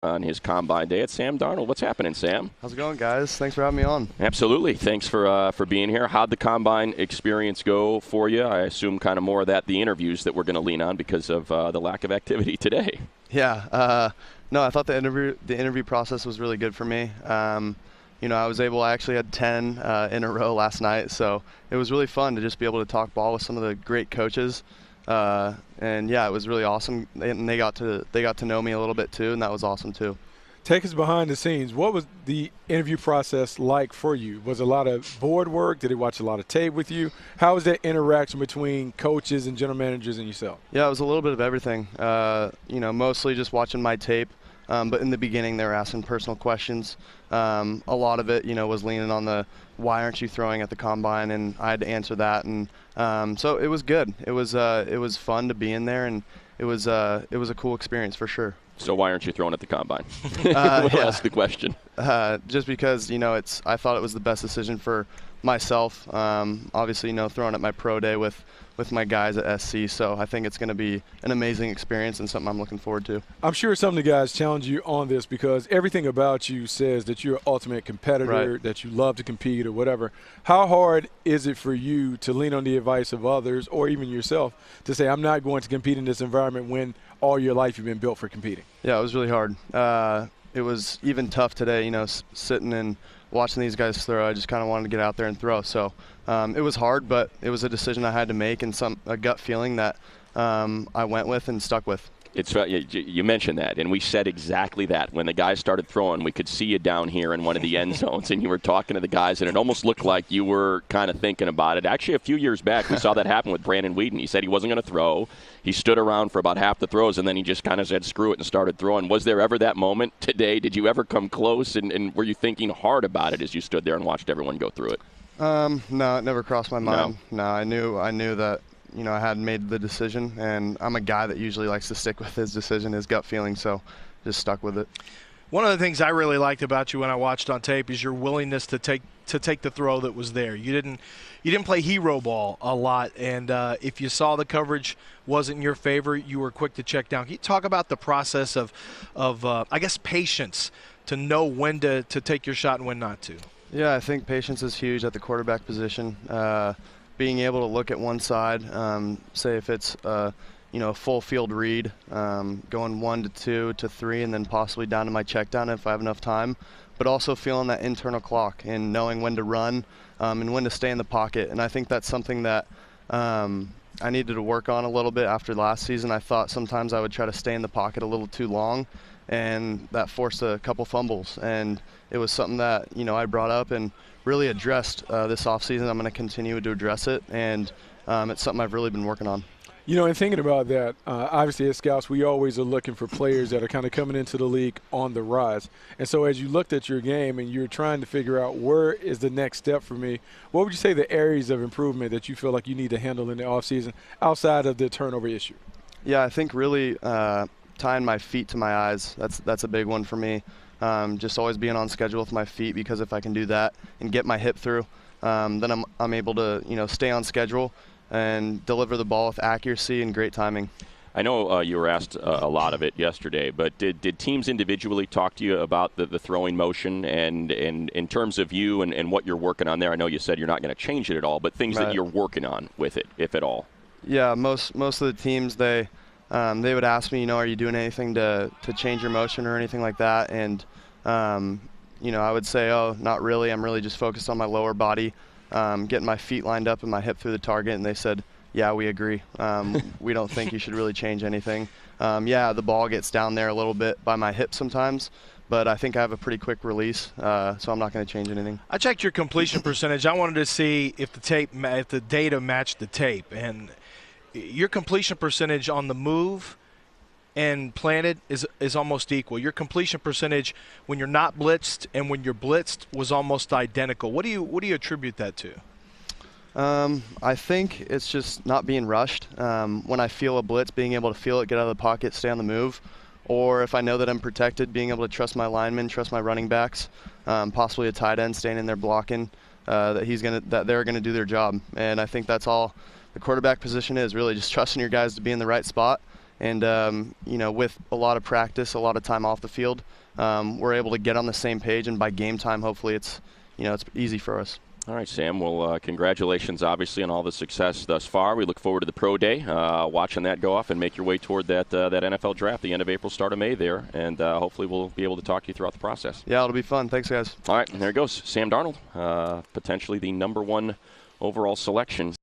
On his combine day at Sam Darnold. What's happening, Sam? How's it going, guys? Thanks for having me on. Absolutely. Thanks for being here. How'd the combine experience go for you? I assume kind of more of that, the interviews that we're going to lean on because of the lack of activity today. Yeah. No, I thought the interview process was really good for me. I actually had 10 in a row last night, so it was really fun to just be able to talk ball with some of the great coaches. And yeah, it was really awesome, and they got to know me a little bit too, and that was awesome too. Take us behind the scenes. What was the interview process like for you? Was it a lot of board work? Did they watch a lot of tape with you? How was that interaction between coaches and general managers and yourself? Yeah, it was a little bit of everything. Mostly just watching my tape. But in the beginning, they were asking personal questions. A lot of it, was leaning on the why aren't you throwing at the combine, and I had to answer that. And so it was good. It was fun to be in there, and it was a cool experience for sure. So why aren't you throwing at the combine? We'll ask the question. Just because I thought it was the best decision for myself. Obviously, throwing at my pro day with my guys at SC, so I think it's going to be an amazing experience and something I'm looking forward to. I'm sure some of the guys challenge you on this because everything about you says that you're an ultimate competitor, right, that you love to compete or whatever. How hard is it for you to lean on the advice of others or even yourself to say, I'm not going to compete in this environment when all your life you've been built for competing? Yeah, it was really hard. It was even tough today, sitting and watching these guys throw. I just kind of wanted to get out there and throw. So it was hard, but it was a decision I had to make and a gut feeling that I went with and stuck with. You mentioned that, and we said exactly that. When the guys started throwing, we could see you down here in one of the end zones, and you were talking to the guys, and it almost looked like you were kind of thinking about it. Actually, a few years back, we saw that happen with Brandon Whedon. He said he wasn't going to throw. He stood around for about half the throws, and then he just kind of said, screw it, and started throwing. Was there ever that moment today? Did you ever come close, and were you thinking hard about it as you stood there and watched everyone go through it? No, it never crossed my mind. No, I knew that I hadn't made the decision, and I'm a guy that usually likes to stick with his decision, his gut feeling, so just stuck with it. One of the things I really liked about you when I watched on tape is your willingness to take the throw that was there. You didn't play hero ball a lot, and if you saw the coverage wasn't in your favor, you were quick to check down. Can you talk about the process of I guess, patience to know when to take your shot and when not to? Yeah, I think patience is huge at the quarterback position. Being able to look at one side, say if it's a full field read, going 1 to 2 to 3, and then possibly down to my check down if I have enough time, but also feeling that internal clock and knowing when to run and when to stay in the pocket. And I think that's something that I needed to work on a little bit after last season. I thought sometimes I would try to stay in the pocket a little too long, and that forced a couple fumbles. And it was something that I brought up and really addressed this offseason. I'm going to continue to address it, and it's something I've really been working on. And thinking about that, obviously as scouts, we always are looking for players that are kind of coming into the league on the rise. And so as you looked at your game and you're trying to figure out where is the next step for me, what would you say the areas of improvement that you feel like you need to handle in the offseason outside of the turnover issue? Yeah, I think really tying my feet to my eyes, that's a big one for me. Just always being on schedule with my feet, because if I can do that and get my hip through, then I'm able to stay on schedule and deliver the ball with accuracy and great timing. I know you were asked a lot of it yesterday, but did teams individually talk to you about the throwing motion and in terms of you and what you're working on there? I know you said you're not going to change it at all, but things that you're working on with it, if at all. Yeah, most of the teams, they would ask me, are you doing anything to change your motion or anything like that? And I would say, oh, not really. I'm really just focused on my lower body, getting my feet lined up and my hip through the target. And they said, yeah, we agree. We don't think you should really change anything. Yeah, the ball gets down there a little bit by my hip sometimes, but I think I have a pretty quick release, so I'm not going to change anything. I checked your completion percentage. I wanted to see if the data matched the tape, and your completion percentage on the move and planted is almost equal. Your completion percentage when you're not blitzed and when you're blitzed was almost identical. What do you attribute that to? I think it's just not being rushed. When I feel a blitz, being able to feel it, get out of the pocket, stay on the move. Or if I know that I'm protected, being able to trust my linemen, trust my running backs, possibly a tight end staying in there blocking, that they're gonna do their job. And I think that's all the quarterback position is, really just trusting your guys to be in the right spot And, with a lot of practice, a lot of time off the field, we're able to get on the same page, and by game time, hopefully it's easy for us. All right, Sam. Well, congratulations, obviously, on all the success thus far. We look forward to the Pro Day, watching that go off and make your way toward that NFL draft, the end of April, start of May there, and hopefully we'll be able to talk to you throughout the process. Yeah, it'll be fun. Thanks, guys. All right, and there it goes. Sam Darnold, potentially the #1 overall selection.